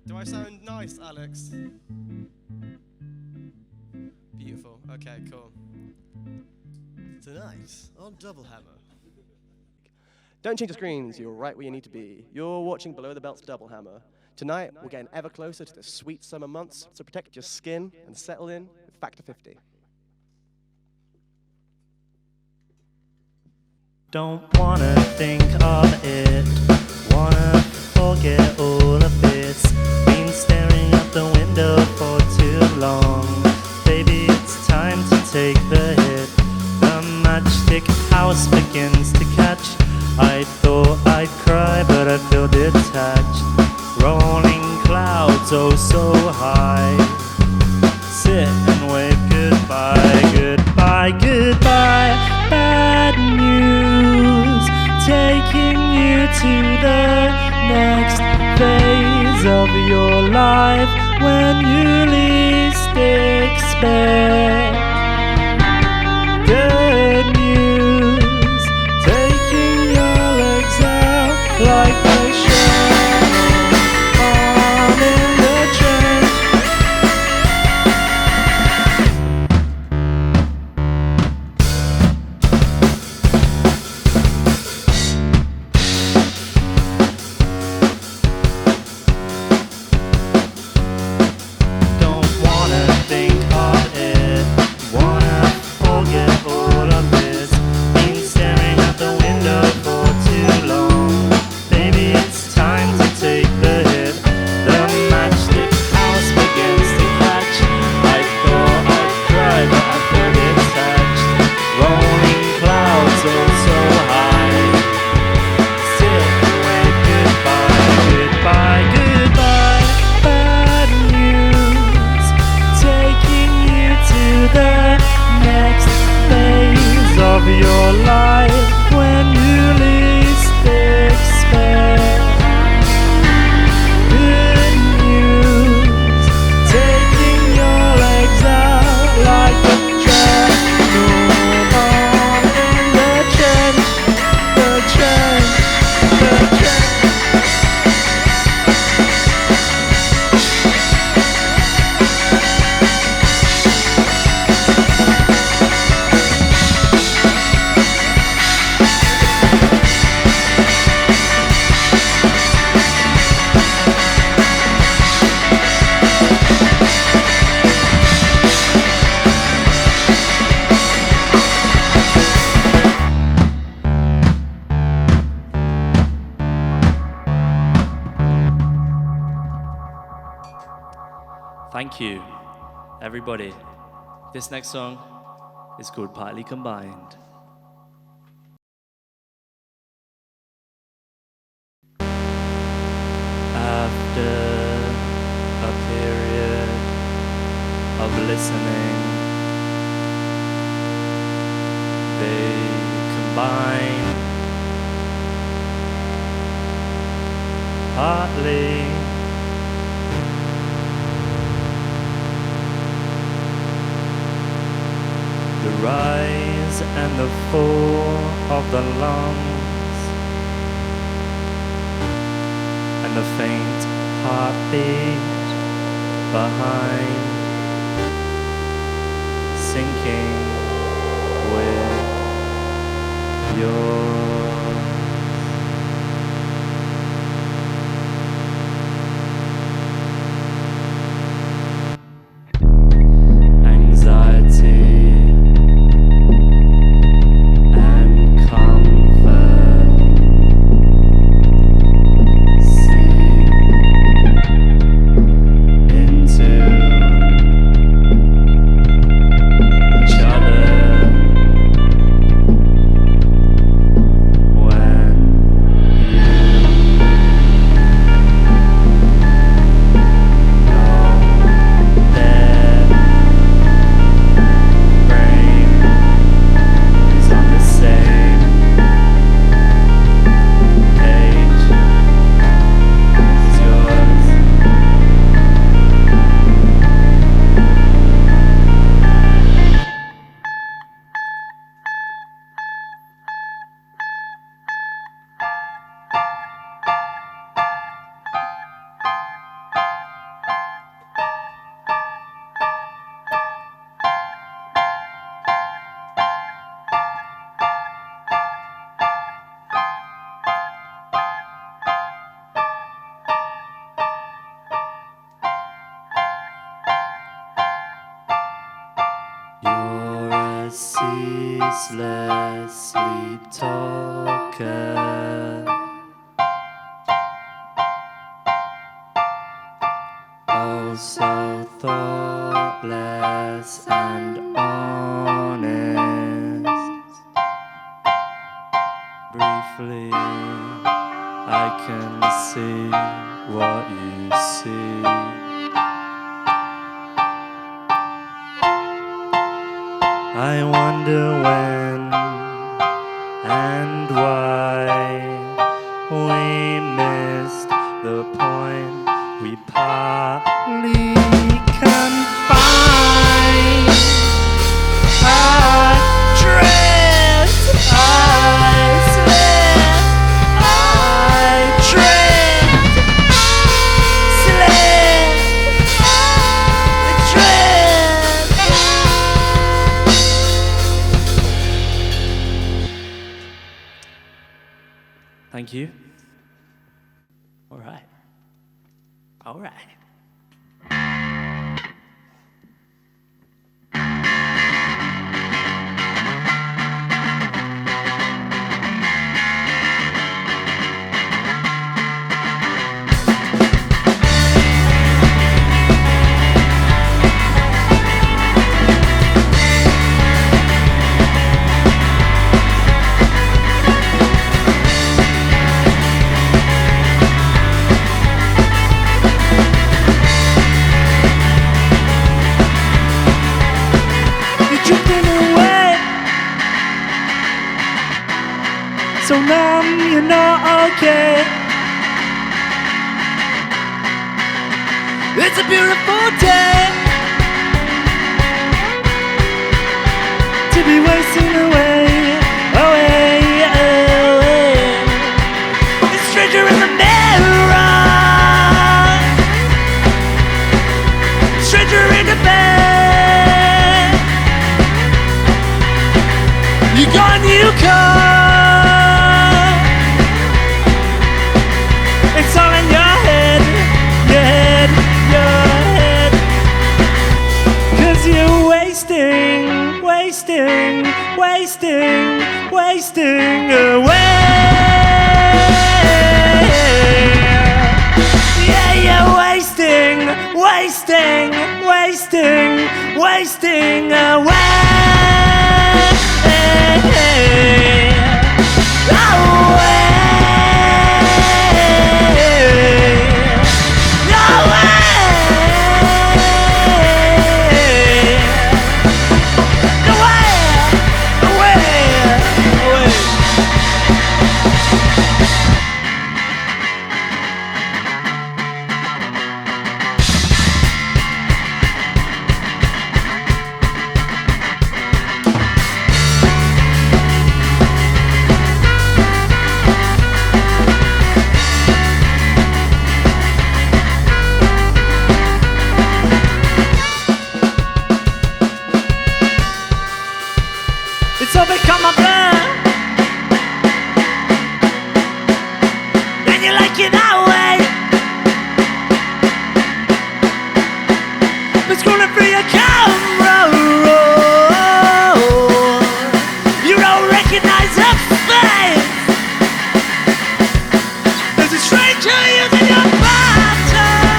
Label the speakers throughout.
Speaker 1: Do I sound nice, Alex? Beautiful. Okay, cool. Tonight on Double Hammer. Don't change the screens, you're right where you need to be. You're watching Below the Belt's Double Hammer. Tonight, we're getting ever closer to the sweet summer months, so protect your skin and settle in with Factor 50.
Speaker 2: Don't wanna think of it, wanna forget all of this. Been staring out the window for too long. Baby, it's time to take the hit. The matchstick house begins to catch. I thought I'd cry, but I feel detached. Rolling clouds, oh so high. Sit and wave goodbye, goodbye, goodbye. Bad news, taking you to the next phase of your life when you least expect. Good news, taking your legs out like a shadow on in the trench. Don't wanna think of it, wanna forget all of this. Been staring out the window for too long. Baby, it's time to take the hit. The matchstick house begins to catch. I thought I'd cry, but I feel detached. Rolling clouds, oh so high. Sit and wave goodbye, goodbye, goodbye. Bad news, taking you to the next phase of your life when you least expect. Good news, taking your legs out like a treadmill on in the trench, the trench, the trench. Thank you, everybody. This next song is called Partly Combined. After a period of listening, they combine. Partly the rise and the fall of the lungs, and the faint heartbeat behind, sinking with yours. ceaseless sleep talker. Also thoughtless and honest. Briefly, I can see what you see. I wonder when and why we missed the point we partly confined. I drift, I slip, I drift, slip, drift. Thank you. All right. All right. So numb, you're not okay. It's a beautiful day to be wasting away, away, away. The stranger in the mirror, stranger in the bed. You gone, you come. It's all in your head, your head, your head. 'Cause you're wasting, wasting, wasting, wasting away. Yeah, you're wasting, wasting, wasting, wasting away. Away. It's all become a blur, and you like it that way. But scrolling through your camera roll, you don't recognize her face. There's a stranger using your bathroom,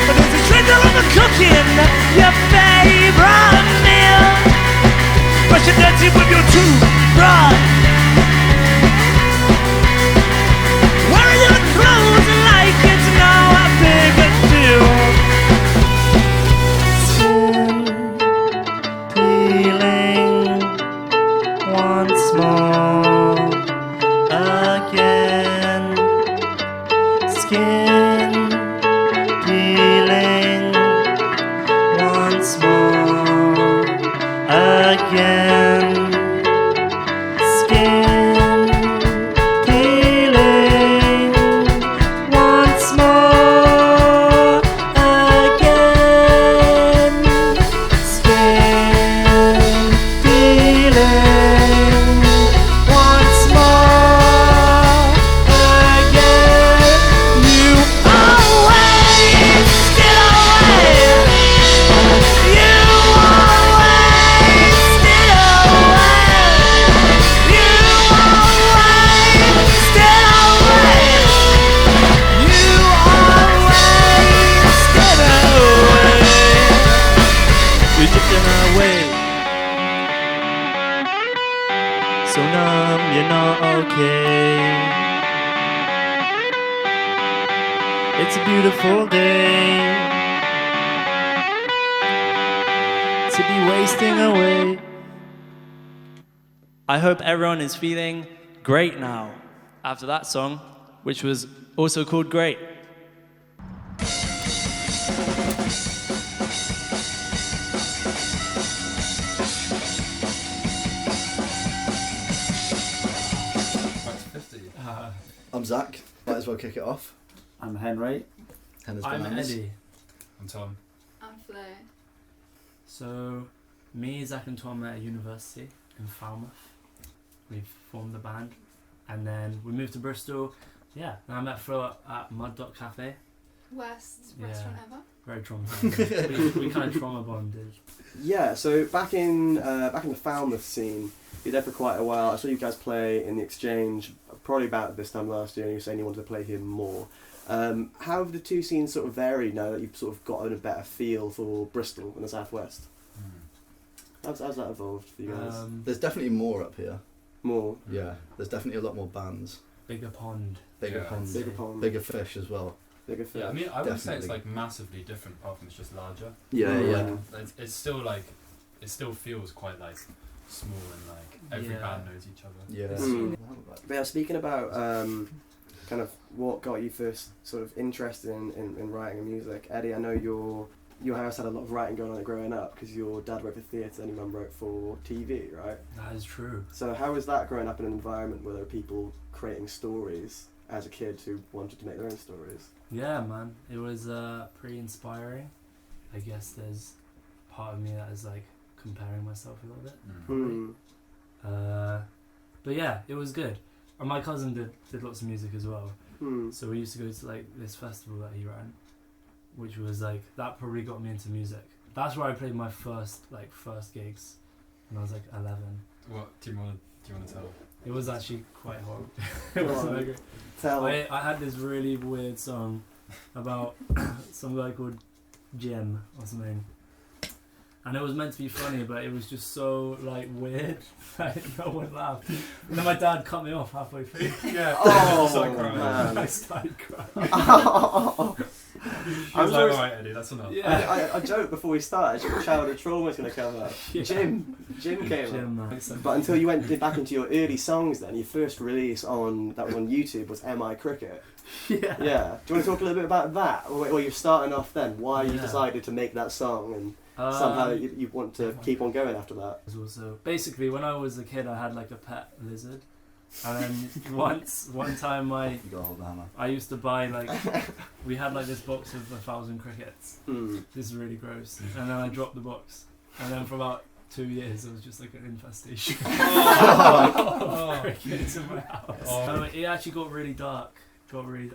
Speaker 2: but there's a stranger overcooking your favorite meal. Brushing dancing with your toothbrush, wearing your clothes like it's no big deal. Skin peeling once more again. Skin peeling once more again. Skin peeling once more again. Skin peeling once more again. You It's a beautiful day to be wasting away. I hope everyone is feeling great now after that song, which was also called Great.
Speaker 3: I'm Zach. Might as well kick it off.
Speaker 4: I'm Henry.
Speaker 3: Henry's
Speaker 2: I'm
Speaker 3: bananas.
Speaker 2: Eddie.
Speaker 5: I'm Tom.
Speaker 6: I'm Flo.
Speaker 2: So, me, Zach and Tom met at university in Falmouth. We formed the band, and then we moved to Bristol. Yeah, and I met Flo at Mud Dot Cafe.
Speaker 6: Worst
Speaker 2: Yeah.
Speaker 6: restaurant ever.
Speaker 2: Very traumatizing. we kind of trauma bonded.
Speaker 1: Yeah, so back in the Falmouth scene, you're there for quite a while. I saw you guys play in the Exchange probably about this time last year, and you were saying you wanted to play here more. How have the two scenes sort of varied now that you've sort of gotten a better feel for Bristol and the Southwest? How's that evolved for you guys?
Speaker 3: There's definitely more up here.
Speaker 1: More?
Speaker 3: Yeah, there's definitely a lot more bands.
Speaker 2: Bigger pond.
Speaker 3: Bigger
Speaker 5: Yeah.
Speaker 3: ponds.
Speaker 1: Bigger pond.
Speaker 3: Bigger fish as well.
Speaker 1: Bigger fish.
Speaker 5: Yeah, I mean, I wouldn't say it's
Speaker 3: Definitely.
Speaker 5: like massively different apart from it's just larger.
Speaker 3: Yeah,
Speaker 1: Yeah.
Speaker 3: yeah.
Speaker 5: It's still like, it still feels quite like small and like every
Speaker 2: Yeah.
Speaker 5: band knows each other.
Speaker 3: Yeah.
Speaker 1: Mm. But yeah, speaking about kind of what got you first sort of interested in writing and music, Eddie, I know your house had a lot of writing going on growing up because your dad wrote for theatre and your mum wrote for TV, right?
Speaker 2: That is true.
Speaker 1: So how was that growing up in an environment where there were people creating stories as a kid who wanted to make their own stories?
Speaker 2: Yeah, man. It was pretty inspiring. I guess there's part of me that is like comparing myself a little bit.
Speaker 1: Hmm.
Speaker 2: But yeah, it was good. And my cousin did lots of music as well.
Speaker 1: Hmm.
Speaker 2: So we used to go to like this festival that he ran, which was like, that probably got me into music. That's where I played my first gigs when I was like 11.
Speaker 5: What do you want to tell?
Speaker 2: It was actually quite horrible.
Speaker 1: Go
Speaker 2: It was
Speaker 1: on.
Speaker 2: so great.
Speaker 1: Tell.
Speaker 2: I had this really weird song about some guy called Jim or something, and it was meant to be funny, but it was just so like weird that no one laughed. And then my dad cut me off halfway through.
Speaker 5: Yeah.
Speaker 1: Oh,
Speaker 5: Started crying.
Speaker 1: man.
Speaker 2: I started crying.
Speaker 5: I was like,
Speaker 1: always-
Speaker 5: alright, Eddie, that's enough.
Speaker 2: Yeah.
Speaker 1: I joked before we started, childhood trauma is going to come up.
Speaker 2: Yeah.
Speaker 1: Jim came up.
Speaker 2: Jim, man.
Speaker 1: But until you went back into your early songs then, your first release that was on YouTube was Am I Cricket?
Speaker 2: Yeah.
Speaker 1: Yeah. Do you want to talk a little bit about that? Or you're starting off then, why you
Speaker 2: Yeah.
Speaker 1: decided to make that song and somehow you want to keep on going after that?
Speaker 2: Was also basically when I was a kid, I had like a pet lizard, and then one time
Speaker 3: You got to hold the hammer.
Speaker 2: I used to buy like, we had like this box of 1,000 crickets.
Speaker 1: Hmm.
Speaker 2: This is really gross. And then I dropped the box, and then for about 2 years it was just like an infestation of crickets in my house.
Speaker 5: Oh.
Speaker 2: It actually got really dark.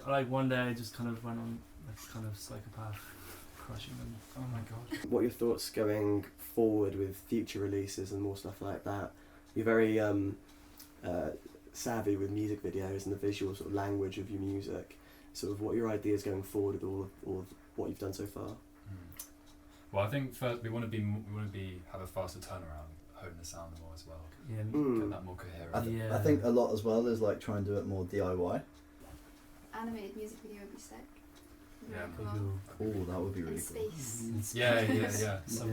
Speaker 2: Like one day I just kind of went on like kind of psychopath crushing them.
Speaker 5: Oh my god.
Speaker 1: What are your thoughts going forward with future releases and more stuff like that? You're very savvy with music videos and the visual sort of language of your music. Sort of what are your ideas going forward with all of what you've done so far?
Speaker 5: Well, I think first we want to have a faster turnaround, hone the sound more as well,
Speaker 2: Yeah.
Speaker 1: Hmm.
Speaker 5: get that more coherent.
Speaker 2: Yeah.
Speaker 3: I think a lot as well is like try and do it more DIY.
Speaker 6: Animated music video would be sick.
Speaker 5: Yeah,
Speaker 6: Very
Speaker 2: Pretty
Speaker 6: cool.
Speaker 2: cool.
Speaker 3: Oh, that would be
Speaker 6: In
Speaker 3: really cool.
Speaker 6: space.
Speaker 5: Yeah. So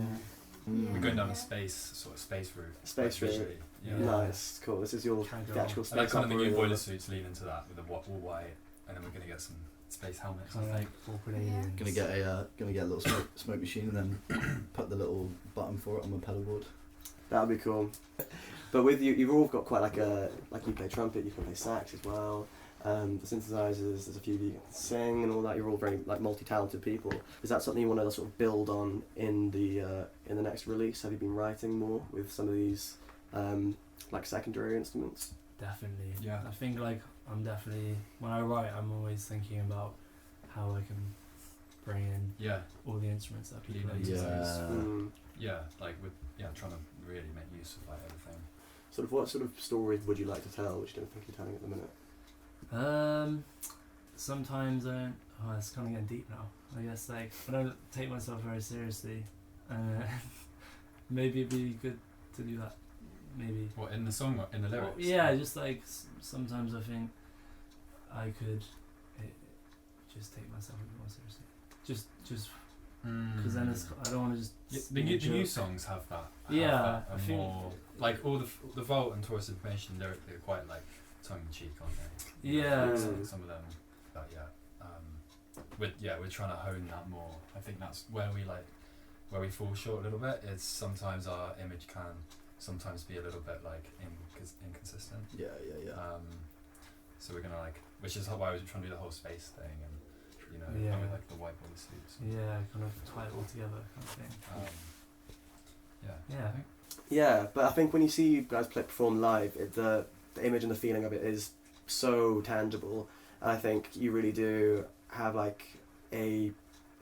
Speaker 3: Mm.
Speaker 5: we're going down a space route.
Speaker 1: Space
Speaker 5: like,
Speaker 1: route.
Speaker 5: visually, Yeah.
Speaker 2: Yeah.
Speaker 1: Nice, cool. This is your
Speaker 2: Can't go
Speaker 1: the actual
Speaker 2: wrong.
Speaker 1: space
Speaker 5: I like kind of the new
Speaker 1: opera.
Speaker 5: boiler suits lean into that with the all white, and then we're gonna get some space helmets. I
Speaker 2: Kind of
Speaker 5: think.
Speaker 2: like awkward
Speaker 6: Yeah.
Speaker 2: aliens.
Speaker 3: Gonna get a little smoke machine and then put the little button for it on my pedal board.
Speaker 1: That'd be cool. But with you, you've all got quite like you play trumpet, you can play sax as well. The synthesizers, there's a few of you can sing and all that. You're all very like multi-talented people. Is that something you want to sort of build on in the next release? Have you been writing more with some of these like secondary instruments?
Speaker 2: Definitely.
Speaker 5: Yeah.
Speaker 2: I think like I'm definitely, when I write, I'm always thinking about how I can bring in
Speaker 5: Yeah,
Speaker 2: all the instruments that people
Speaker 5: Lean
Speaker 2: use.
Speaker 5: into
Speaker 3: Yeah.
Speaker 1: Mm.
Speaker 5: like with trying to really make use of like everything.
Speaker 1: Sort of what sort of stories would you like to tell, which you don't think you're telling at the minute?
Speaker 2: Sometimes I don't. Oh, it's kind of getting deep now. I guess like I don't take myself very seriously. Maybe it'd be good to do that. Maybe.
Speaker 5: What in the song or in the lyrics?
Speaker 2: Well, yeah, just like sometimes I think I could just take myself a bit more seriously. Just because then I don't want to just.
Speaker 5: The new songs have that.
Speaker 2: Yeah, I think
Speaker 5: more like all the Vault and Tourist Information lyrically are quite like tongue in cheek, aren't they?
Speaker 2: Yeah.
Speaker 5: Some of them, but we're trying to hone that more. I think that's where we fall short a little bit. Is sometimes our image can sometimes be a little bit like inconsistent.
Speaker 3: Yeah.
Speaker 5: So we're gonna which is why I was trying to do the whole space thing and
Speaker 2: Yeah.
Speaker 5: with like the white body suits.
Speaker 2: Yeah, kind of tie it all together kind of thing.
Speaker 5: Yeah. I think.
Speaker 1: Yeah, but I think when you see you guys perform live, the image and the feeling of it is so tangible, and I think you really do have like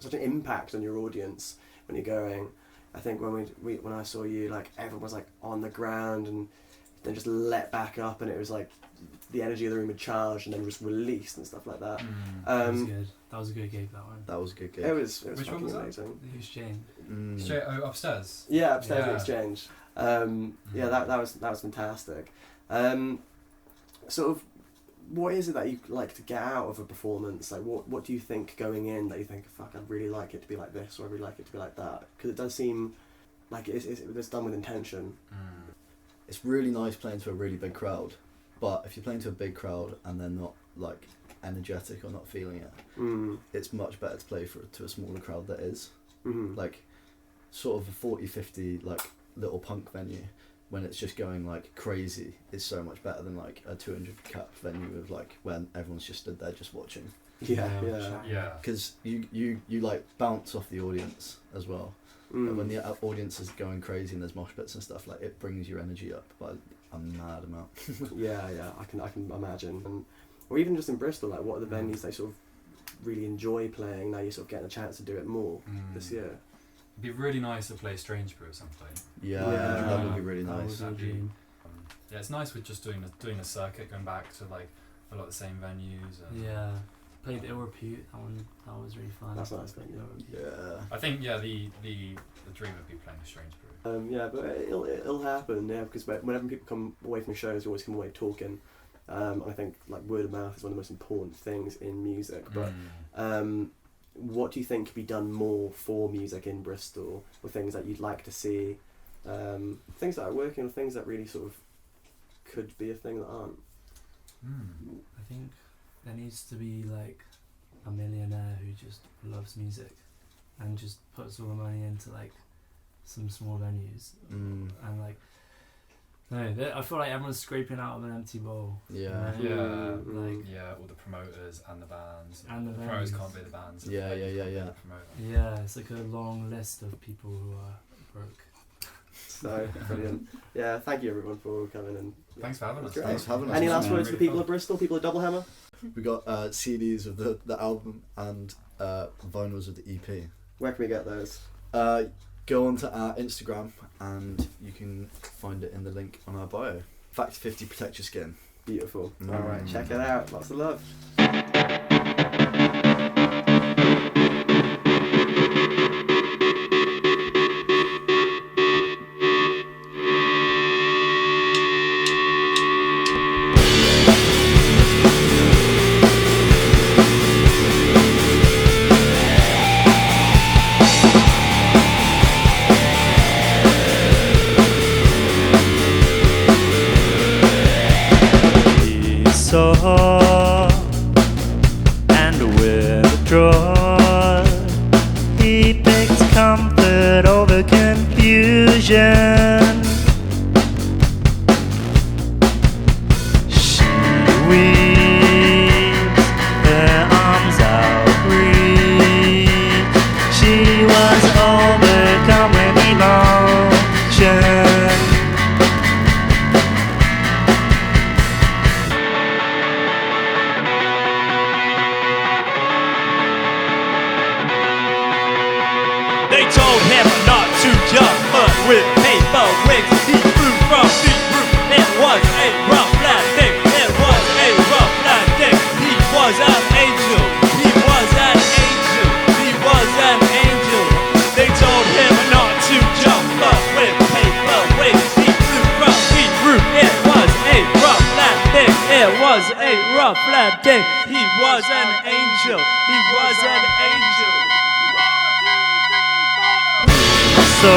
Speaker 1: such an impact on your audience when you're going. I think when I saw you, like everyone was like on the ground and then just let back up, and it was like the energy of the room had charged and then just released and stuff like that.
Speaker 2: That was good. That was a good gig. That one.
Speaker 3: That was a good gig.
Speaker 1: It was
Speaker 5: Which
Speaker 1: fucking
Speaker 5: one was that?
Speaker 1: amazing.
Speaker 2: The Exchange.
Speaker 5: Straight upstairs.
Speaker 1: Yeah, upstairs
Speaker 5: Yeah.
Speaker 1: at Exchange. Yeah, that was fantastic. Sort of, what is it that you like to get out of a performance? Like, what do you think going in that you think, fuck, I'd really like it to be like this, or I'd really like it to be like that? Because it does seem like it's done with intention.
Speaker 3: It's really nice playing to a really big crowd, but if you're playing to a big crowd and they're not like energetic or not feeling it, it's much better to play to a smaller crowd that is. Like sort of a 40-50 like little punk venue when it's just going like crazy is so much better than like a 200 cap venue of like when everyone's just stood there just watching.
Speaker 1: Yeah.
Speaker 3: Because you like bounce off the audience as well. And when the audience is going crazy and there's mosh pits and stuff, like it brings your energy up by a mad amount.
Speaker 1: yeah, I can imagine. Or even just in Bristol, like what are the venues they sort of really enjoy playing? Now you're sort of getting a chance to do it more this year.
Speaker 5: It'd be really nice to play Strange Brew at some point.
Speaker 3: Yeah,
Speaker 1: Yeah.
Speaker 3: that would be really
Speaker 2: That
Speaker 3: nice.
Speaker 2: was a dream.
Speaker 5: Yeah, it's nice with just doing a circuit, going back to like a lot of the same venues. And
Speaker 2: Yeah. Played Ill Repute. That was really fun.
Speaker 1: That's nice, man,
Speaker 3: Yeah.
Speaker 5: I think the dream would be playing Strange Brew.
Speaker 1: Yeah, but it'll happen. Yeah, because whenever people come away from shows, they always come away talking. I think like word of mouth is one of the most important things in music. But what do you think could be done more for music in Bristol, or things that you'd like to see, things that are working, or things that really sort of could be a thing that aren't?
Speaker 2: I think there needs to be like a millionaire who just loves music and just puts all the money into like some small venues and like I feel like everyone's scraping out of an empty bowl.
Speaker 3: Yeah.
Speaker 2: You know? Like
Speaker 5: all the promoters and the bands.
Speaker 2: And the
Speaker 5: promoters
Speaker 2: venues.
Speaker 5: can't be the bands.
Speaker 3: Yeah.
Speaker 5: The promoter.
Speaker 2: yeah, it's like a long list of people who are broke.
Speaker 1: So brilliant. Yeah, thank you everyone for coming and.
Speaker 5: Thanks for having us.
Speaker 3: Thanks for having us.
Speaker 1: Any
Speaker 3: It's
Speaker 1: last
Speaker 3: been
Speaker 1: words for the
Speaker 5: really
Speaker 1: people
Speaker 5: fun.
Speaker 1: of Bristol, people of Double Hammer?
Speaker 3: We got CDs of the album and vinyls of the EP.
Speaker 1: Where can we get those?
Speaker 3: Go onto our Instagram and you can find it in the link on our bio. Fact 50, protect your skin.
Speaker 1: Beautiful. All right, check it out. Lots of love.
Speaker 2: Saw and withdraw. He picked comfort over confusion. She weaves her arms outreach. She was overcome with emotion.
Speaker 4: They told him not to jump, but with paper wigs he flew from the roof. It was a rough landing, it was a rough landing. He was an angel, he was an angel, he was an angel. They told him not to jump, but with paper wigs he flew from the roof. It was a rough landing, it was a rough landing. He was an angel, angel. He was an angel.
Speaker 2: Saw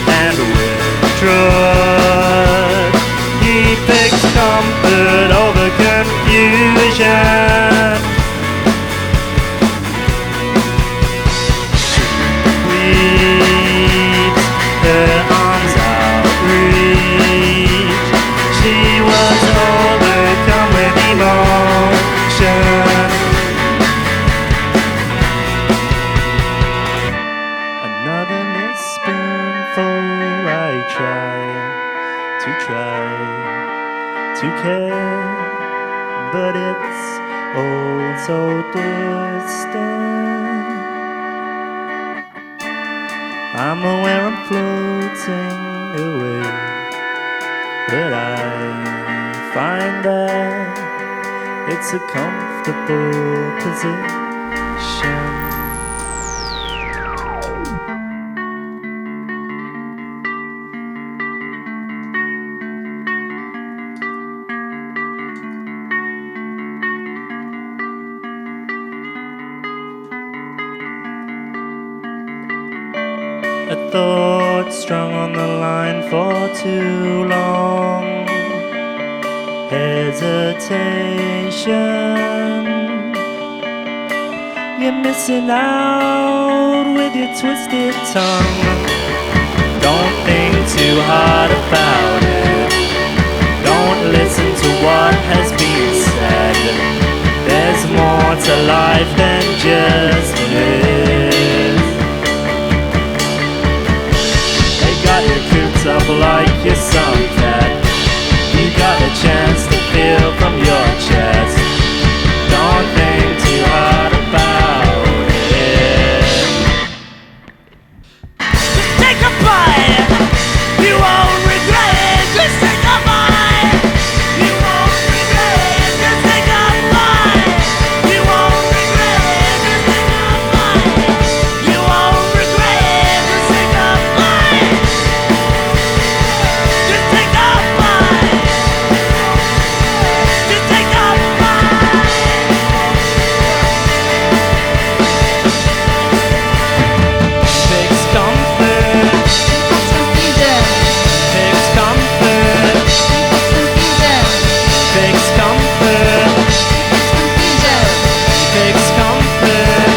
Speaker 2: and withdrew. He picks comfort over confusion. Sweeps her arms outreach. She was overcome with emotion. Another missed spoonful. I try to care, but it's all so distant. I'm aware I'm floating away, but I find that it's a comfortable position. A thought strung on the line for too long. Hesitation. You're missing out with your twisted tongue. Don't think too hard about it. Don't listen to what has been said. There's more to life than just this. Got your cooped up like your sun cat. You got a chance to feel from your chest. Don't think too hard about it.
Speaker 4: Just take a bite. You won't regret it. Just take a bite. You won't regret it. Just take a bite. You won't regret it. Just take a bite. You won't regret it. Just take a bite. Just take a bite. Just take a bite.
Speaker 2: Fix comfort. Fix comfort. Fix comfort. Fix comfort.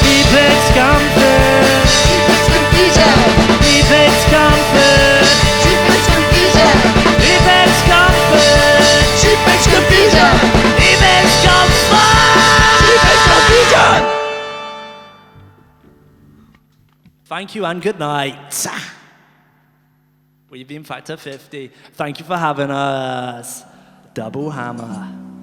Speaker 2: He fix comfort. He fix comfort. He fix comfort. He fix comfort. Thank you and good night. We've been Factor 50. Thank you for having us. Double hammer.